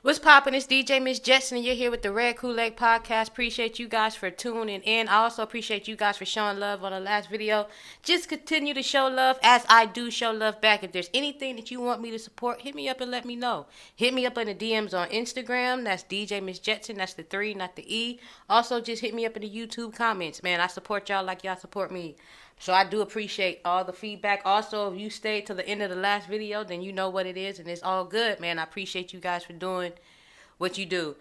What's poppin'? It's DJ Miss Jetson, and you're here with the Red Kool-Aid Podcast. Appreciate you guys for tuning in. I also appreciate you guys for showing love on the last video. Just continue to show love as I do show love back. If there's anything that you want me to support, hit me up and let me know. Hit me up in the DMs on Instagram. That's DJ Miss Jetson. That's the 3, not the E. Also, just hit me up in the YouTube comments. Man, I support y'all like y'all support me. So I do appreciate all the feedback. Also, if you stayed to the end of the last video, then you know what it is, and it's all good, man. I appreciate you guys for doing what you do.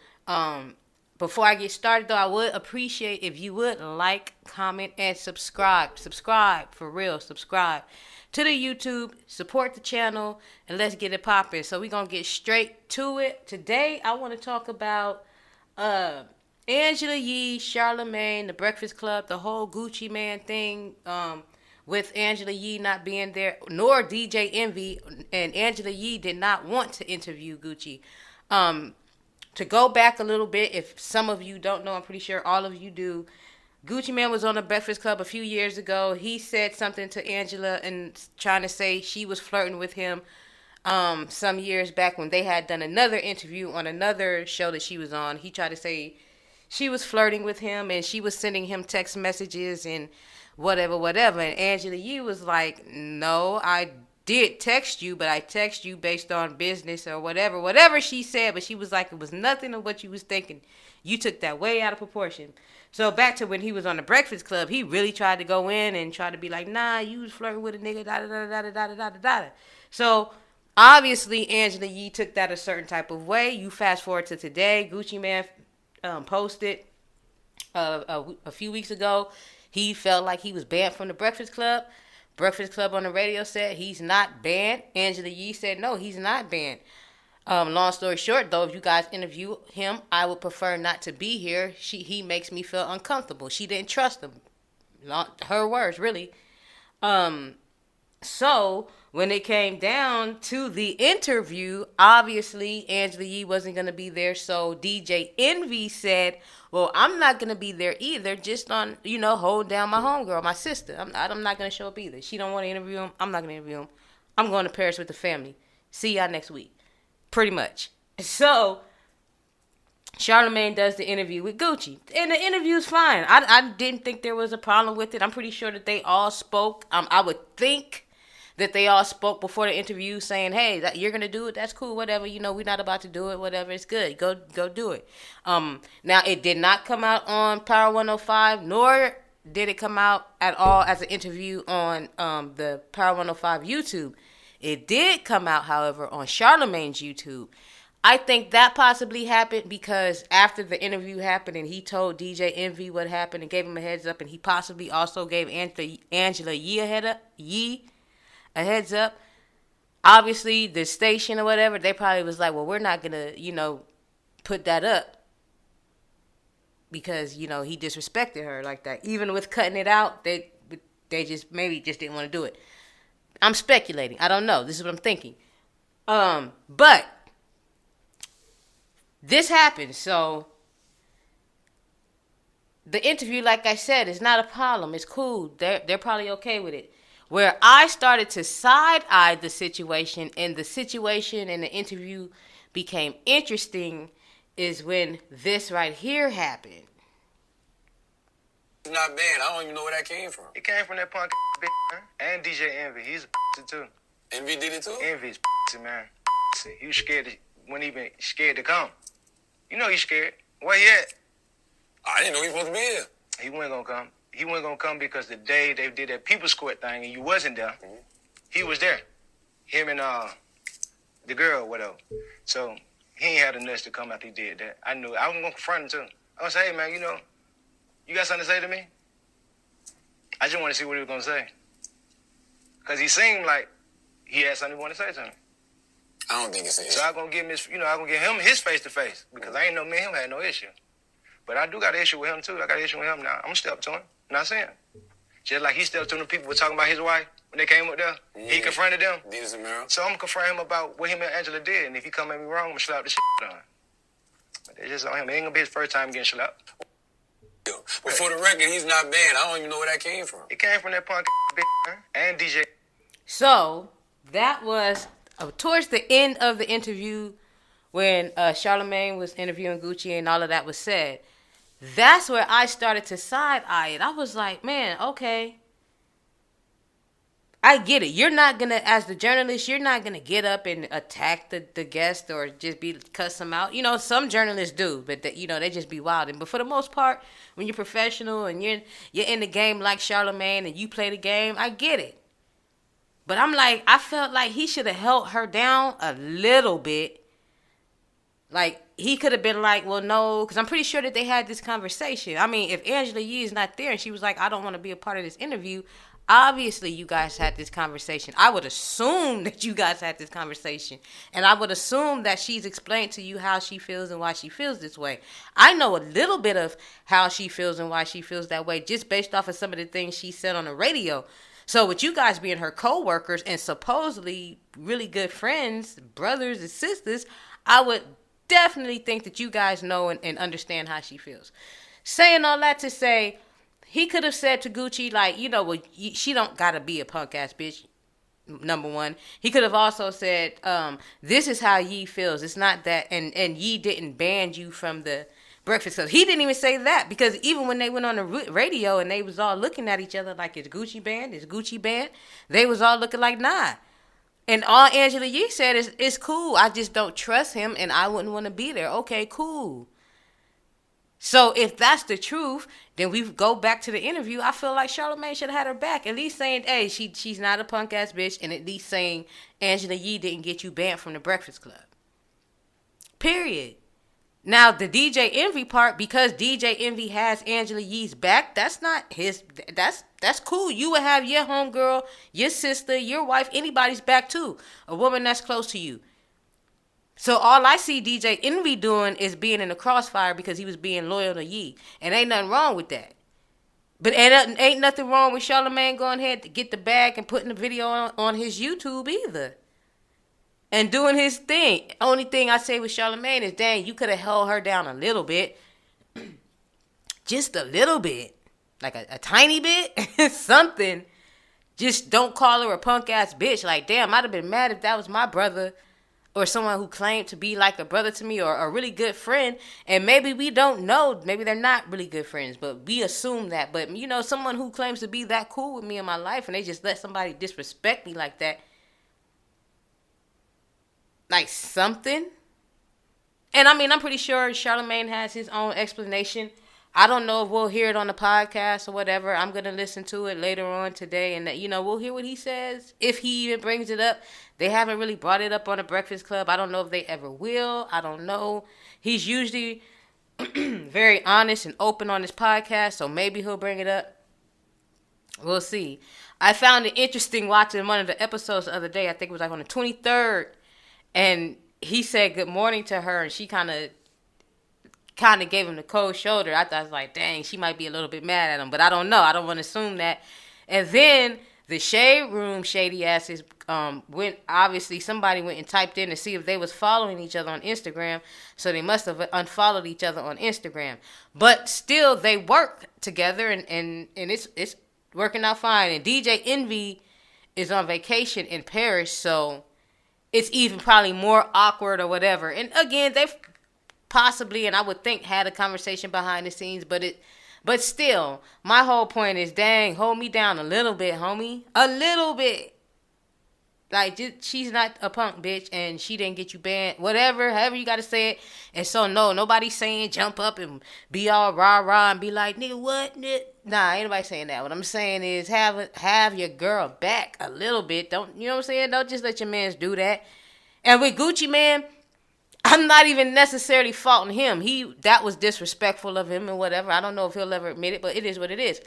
Before I get started, though, I would appreciate if you would like, comment, and subscribe. Subscribe, for real. Subscribe to the YouTube. Support the channel, and let's get it popping. So we're going to get straight to it. Today, I want to talk about Angela Yee, Charlamagne, the Breakfast Club, the whole guccimane thing, with Angela Yee not being there, nor DJ Envy, and Angela Yee did not want to interview Gucci. To go back a little bit, if some of you don't know, I'm pretty sure all of you do, guccimane was on the Breakfast Club a few years ago. He said something to Angela and trying to say she was flirting with him some years back when they had done another interview on another show that she was on. He tried to say she was flirting with him and she was sending him text messages and whatever. And Angela Yee was like, no, I did text you, but I text you based on business or whatever she said. But she was like, it was nothing of what you was thinking. You took that way out of proportion. So back to when he was on the Breakfast Club, he really tried to go in and try to be like, nah, you was flirting with a nigga, da-da-da-da-da-da-da-da-da. So obviously Angela Yee took that a certain type of way. You fast forward to today, guccimane posted a few weeks ago. He felt like he was banned from the Breakfast Club. Breakfast Club on the radio said he's not banned. Angela Yee said no, he's not banned. Long story short, though, if you guys interview him, I would prefer not to be here. He makes me feel uncomfortable. She didn't trust him. Not her words, really. So when it came down to the interview, obviously Angela Yee wasn't going to be there. So DJ Envy said, well, I'm not going to be there either. Just on, hold down my homegirl, my sister. I'm not going to show up either. She don't want to interview him. I'm not going to interview him. I'm going to Paris with the family. See y'all next week. Pretty much. So Charlamagne does the interview with Gucci. And the interview's fine. I didn't think there was a problem with it. I'm pretty sure that they all spoke. I would think that they all spoke before the interview saying, hey, you're going to do it? That's cool, whatever. We're not about to do it, whatever. It's good. Go do it. Now, it did not come out on Power 105, nor did it come out at all as an interview on the Power 105 YouTube. It did come out, however, on Charlamagne's YouTube. I think that possibly happened because after the interview happened and he told DJ Envy what happened and gave him a heads up, and he possibly also gave Angela Yee a heads up. Obviously, the station or whatever, they probably was like, well, we're not going to, put that up because, he disrespected her like that. Even with cutting it out, they just didn't want to do it. I'm speculating. I don't know. This is what I'm thinking. But this happened. So the interview, like I said, is not a problem. It's cool. They're probably okay with it. Where I started to side-eye the situation and the interview became interesting is when this right here happened. It's not bad. I don't even know where that came from. It came from that punk bitch, man. And DJ Envy. He's a too. Envy did it too? Envy's man. He was scared. Wasn't even scared to come. He's scared. Where he at? I didn't know he was supposed to be here. He wasn't going to come. He wasn't going to come because the day they did that People's Court thing and you wasn't there, he was there. Him and the girl, whatever. So he ain't had the nuts to come after he did that. I knew. I was going to confront him too. I was say, hey, man, you got something to say to me? I just want to see what he was going to say. Because he seemed like he had something he wanted to say to him. I don't think it's an issue. So I'm going to give him his, I'm going to give him his face-to-face because I ain't know me and him had no issue. But I do got an issue with him, too. I got an issue with him now. I'm going to step to him. Not saying. Just like he stepped to the people who were talking about his wife when they came up there. Yeah. He confronted them. So I'm going to confront him about what him and Angela did. And if he come at me wrong, I'm going to slap the shit on him. But it's just on him. It ain't going to be his first time getting slapped. But for the record, he's not banned. I don't even know where that came from. It came from that punk bitch, man. And DJ. So that was towards the end of the interview when Charlamagne was interviewing Gucci and all of that was said. That's where I started to side-eye it. I was like, man, okay. I get it. You're not going to, as the journalist, you're not going to get up and attack the guest or just cuss them out. You know, some journalists do, but, they just be wilding. But for the most part, when you're professional and you're in the game like Charlamagne and you play the game, I get it. But I felt like he should have held her down a little bit. Like, he could have been like, well, no, because I'm pretty sure that they had this conversation. I mean, if Angela Yee is not there and she was like, I don't want to be a part of this interview, obviously you guys had this conversation. I would assume that you guys had this conversation. And I would assume that she's explained to you how she feels and why she feels this way. I know a little bit of how she feels and why she feels that way just based off of some of the things she said on the radio. So with you guys being her co-workers and supposedly really good friends, brothers and sisters, I would definitely think that you guys know and understand how she feels. Saying all that to say, he could have said to Gucci, like, well, she don't gotta be a punk ass bitch. Number one, he could have also said, this is how Yee feels. It's not that, and Yee didn't ban you from the Breakfast Club. He didn't even say that, because even when they went on the radio and they was all looking at each other like, it's Gucci banned, they was all looking like, nah. And all Angela Yee said is, it's cool. I just don't trust him and I wouldn't want to be there. Okay, cool. So if that's the truth, then we go back to the interview. I feel like Charlamagne should have had her back. At least saying, hey, she's not a punk ass bitch. And at least saying Angela Yee didn't get you banned from the Breakfast Club. Period. Now, the DJ Envy part, because DJ Envy has Angela Yee's back, that's not his, that's cool. You would have your homegirl, your sister, your wife, anybody's back too. A woman that's close to you. So all I see DJ Envy doing is being in the crossfire because he was being loyal to Yee. And ain't nothing wrong with that. But ain't nothing wrong with Charlamagne going ahead to get the bag and putting the video on his YouTube either. And doing his thing. Only thing I say with Charlamagne is, dang, you could have held her down a little bit. Just a little bit. Like a tiny bit. Something. Just don't call her a punk ass bitch. Like, damn, I'd have been mad if that was my brother. Or someone who claimed to be like a brother to me. Or a really good friend. And maybe we don't know. Maybe they're not really good friends. But we assume that. But, someone who claims to be that cool with me in my life. And they just let somebody disrespect me like that. Like something. And I'm pretty sure Charlamagne has his own explanation. I don't know if we'll hear it on the podcast or whatever. I'm going to listen to it later on today. And, we'll hear what he says. If he even brings it up. They haven't really brought it up on the Breakfast Club. I don't know if they ever will. I don't know. He's usually very honest and open on his podcast. So maybe he'll bring it up. We'll see. I found it interesting watching one of the episodes the other day. I think it was like on the 23rd. And he said good morning to her, and she kind of gave him the cold shoulder. I thought, I was like, dang, she might be a little bit mad at him, but I don't know. I don't want to assume that. And then the Shade Room shady asses obviously somebody went and typed in to see if they was following each other on Instagram, so they must have unfollowed each other on Instagram. But still, they work together, and it's working out fine. And DJ Envy is on vacation in Paris, so it's even probably more awkward or whatever. And again, they've possibly, and I would think, had a conversation behind the scenes. But still, my whole point is, dang, hold me down a little bit, homie. A little bit. Like, she's not a punk bitch, and she didn't get you banned. Whatever, however you got to say it. And so, no, nobody's saying jump up and be all rah-rah and be like, nigga, what? Nah, ain't nobody saying that. What I'm saying is have your girl back a little bit. Don't, you know what I'm saying? Don't just let your mans do that. And with Gucci Mane, I'm not even necessarily faulting him. That was disrespectful of him and whatever. I don't know if he'll ever admit it, but it is what it is.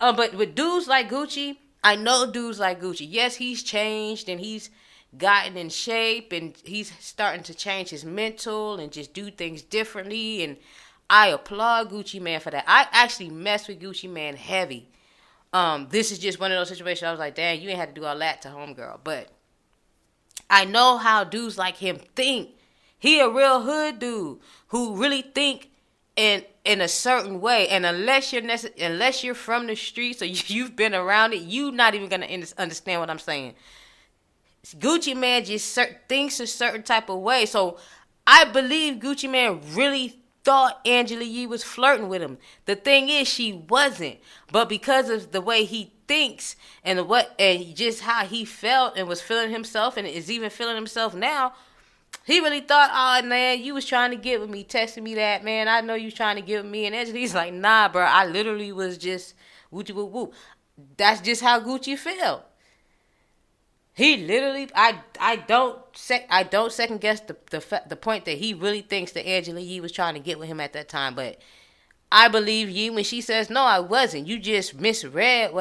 But with dudes like Gucci, I know dudes like Gucci. Yes, he's changed and he's gotten in shape and he's starting to change his mental and just do things differently. And I applaud Gucci Mane for that. I actually mess with Gucci Mane heavy. This is just one of those situations I was like, dang, you ain't had to do all that to homegirl. But I know how dudes like him think. He a real hood dude who really think in a certain way. And unless you're from the streets or you've been around it, you're not even going to understand what I'm saying. Gucci Mane just thinks a certain type of way. So I believe Gucci Mane really thought Angela Yee was flirting with him. The thing is, she wasn't. But because of the way he thinks and just how he felt and was feeling himself and is even feeling himself now, he really thought, oh, man, you was trying to get with me, texting me that, man. I know you was trying to get with me. And Angela Yee's like, nah, bro, I literally was just whoopty whoop whoop. That's just how Gucci felt. He literally, I don't second guess the point that he really thinks that Angela Yee was trying to get with him at that time. But I believe Yee when she says, no, I wasn't. You just misread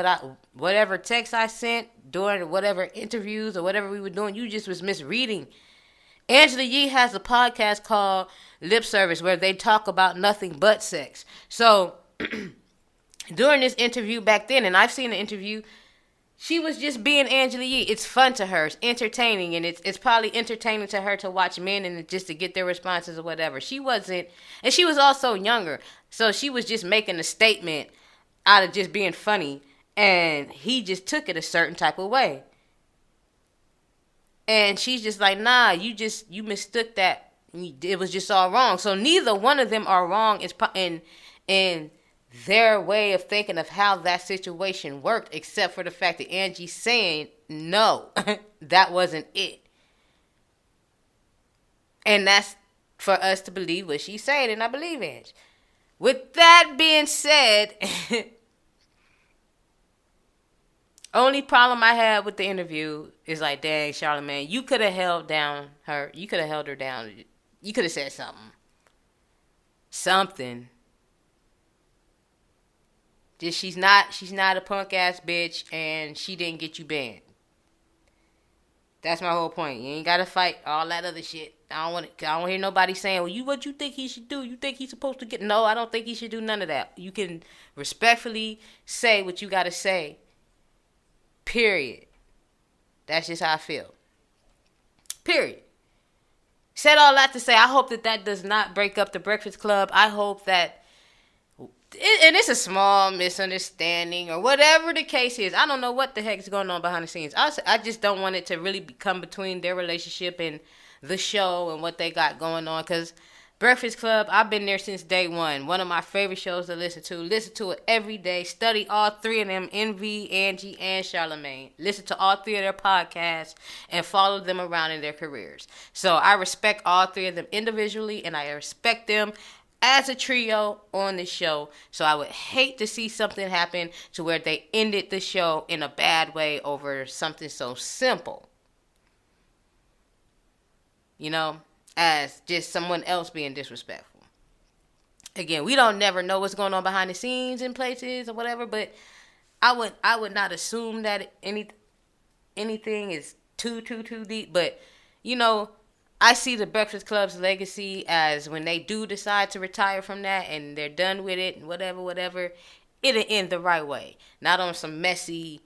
whatever text I sent during whatever interviews or whatever we were doing. You just was misreading. Angela Yee has a podcast called Lip Service where they talk about nothing but sex. So during this interview back then, and I've seen the interview, she was just being Angela Yee. It's fun to her. It's entertaining. And it's probably entertaining to her to watch men and just to get their responses or whatever. She wasn't. And she was also younger. So she was just making a statement out of just being funny. And he just took it a certain type of way. And she's just like, nah, you mistook that. It was just all wrong. So neither one of them are wrong in their way of thinking of how that situation worked, except for the fact that Angie's saying, no, that wasn't it. And that's for us to believe what she's saying, and I believe Angie. With that being said, only problem I had with the interview is like, dang, Charlamagne, you could have held her down. You could have said something. Something. Just she's not a punk ass bitch and she didn't get you banned. That's my whole point. You ain't gotta fight all that other shit. I don't hear nobody saying, well, what you think he should do? You think he's supposed to get? No, I don't think he should do none of that. You can respectfully say what you gotta say. Period. That's just how I feel. Period. Said all that to say, I hope that does not break up the Breakfast Club. I hope that, and it's a small misunderstanding or whatever the case is. I don't know what the heck is going on behind the scenes. I just don't want it to really come between their relationship and the show and what they got going on. Because Breakfast Club, I've been there since day one. One of my favorite shows to listen to. Listen to it every day. Study all three of them, Envy, Angie, and Charlamagne. Listen to all three of their podcasts and follow them around in their careers. So I respect all three of them individually, and I respect them as a trio on the show. So I would hate to see something happen to where they ended the show in a bad way over something so simple. You know, as just someone else being disrespectful. Again, we don't never know what's going on behind the scenes in places or whatever, but I would not assume that anything is too deep. But, you know, I see the Breakfast Club's legacy as when they do decide to retire from that and they're done with it and whatever, it'll end the right way. Not on some messy,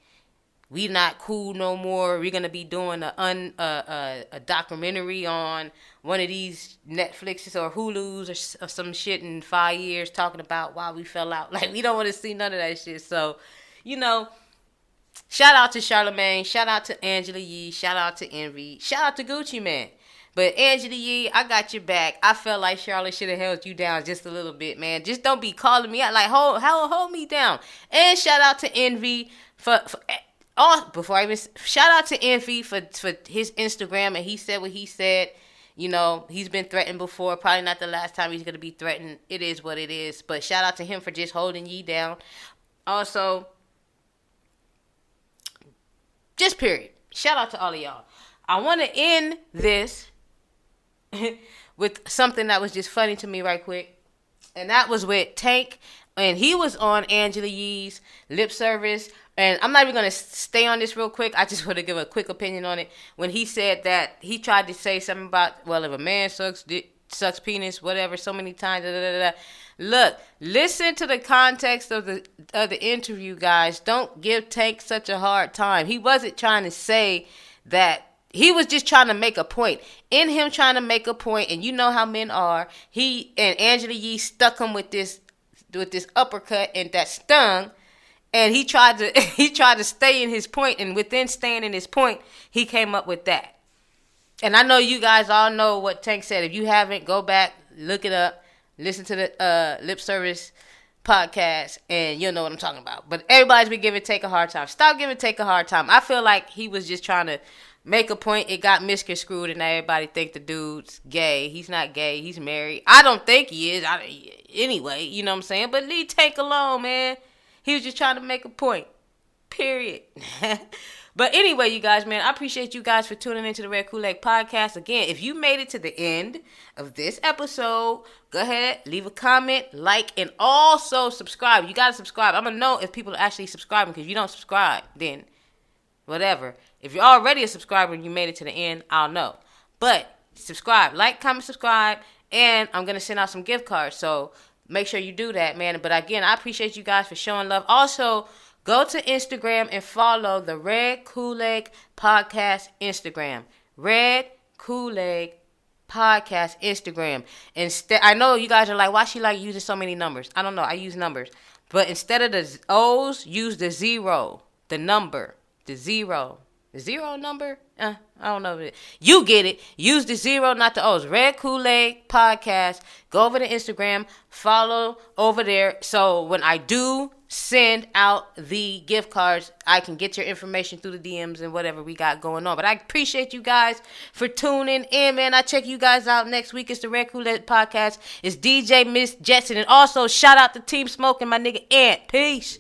we not cool no more, we're going to be doing a documentary on one of these Netflixes or Hulus or some shit in 5 years talking about why we fell out. Like, we don't want to see none of that shit. So, you know, shout out to Charlamagne, shout out to Angela Yee, shout out to Envy, shout out to guccimane. But Angela Yee, I got your back. I felt like Charlotte should have held you down just a little bit, man. Just don't be calling me out. Like, hold me down. And shout out to Envy shout out to Envy for his Instagram, and he said what he said. You know, he's been threatened before. Probably not the last time he's going to be threatened. It is what it is. But shout out to him for just holding Yee down. Also, just period. Shout out to all of y'all. I want to end this with something that was just funny to me right quick. And that was with Tank. And he was on Angela Yee's Lip Service. And I'm not even going to stay on this real quick. I just want to give a quick opinion on it. When he said that he tried to say something about, well, if a man sucks penis, whatever, so many times, Look, listen to the context of the interview, guys. Don't give Tank such a hard time. He wasn't trying to say that. He was just trying to make a point. In him trying to make a point, and you know how men are, he and Angela Yee stuck him with this uppercut and that stung. And he tried to stay in his point, and within staying in his point, he came up with that. And I know you guys all know what Tank said. If you haven't, go back, look it up, listen to the Lip Service podcast, and you'll know what I'm talking about. But everybody's been giving Tank a hard time. Stop giving Tank a hard time. I feel like he was just trying to make a point. It got misconstrued, and everybody think the dude's gay. He's not gay. He's married. I don't think he is. Anyway, you know what I'm saying? But leave Tank alone, man. He was just trying to make a point. Period. But anyway, you guys, man, I appreciate you guys for tuning into the Red Kool-Aid podcast. Again, if you made it to the end of this episode, go ahead, leave a comment, like, and also subscribe. You got to subscribe. I'm going to know if people are actually subscribing, because if you don't subscribe, then whatever. If you're already a subscriber and you made it to the end, I'll know. But subscribe, like, comment, subscribe, and I'm going to send out some gift cards. So make sure you do that, man. But again, I appreciate you guys for showing love. Also, go to Instagram and follow the Red Kool-Aid Podcast Instagram. Red Kool-Aid Podcast Instagram. Instead, I know you guys are like, why she like using so many numbers? I don't know. I use numbers. But instead of the O's, use the 0. The number. The 0. The 0 number? I don't know. You get it. Use the 0, not the O's. Red Kool-Aid Podcast. Go over to Instagram. Follow over there. So when I do send out the gift cards, I can get your information through the DMs and whatever we got going on. But I appreciate you guys for tuning in, man. I check you guys out next week. It's the Red Kool-Aid Podcast. It's DJ Miss Jetson. And also shout out to Team Smoke and my nigga Ant. Peace.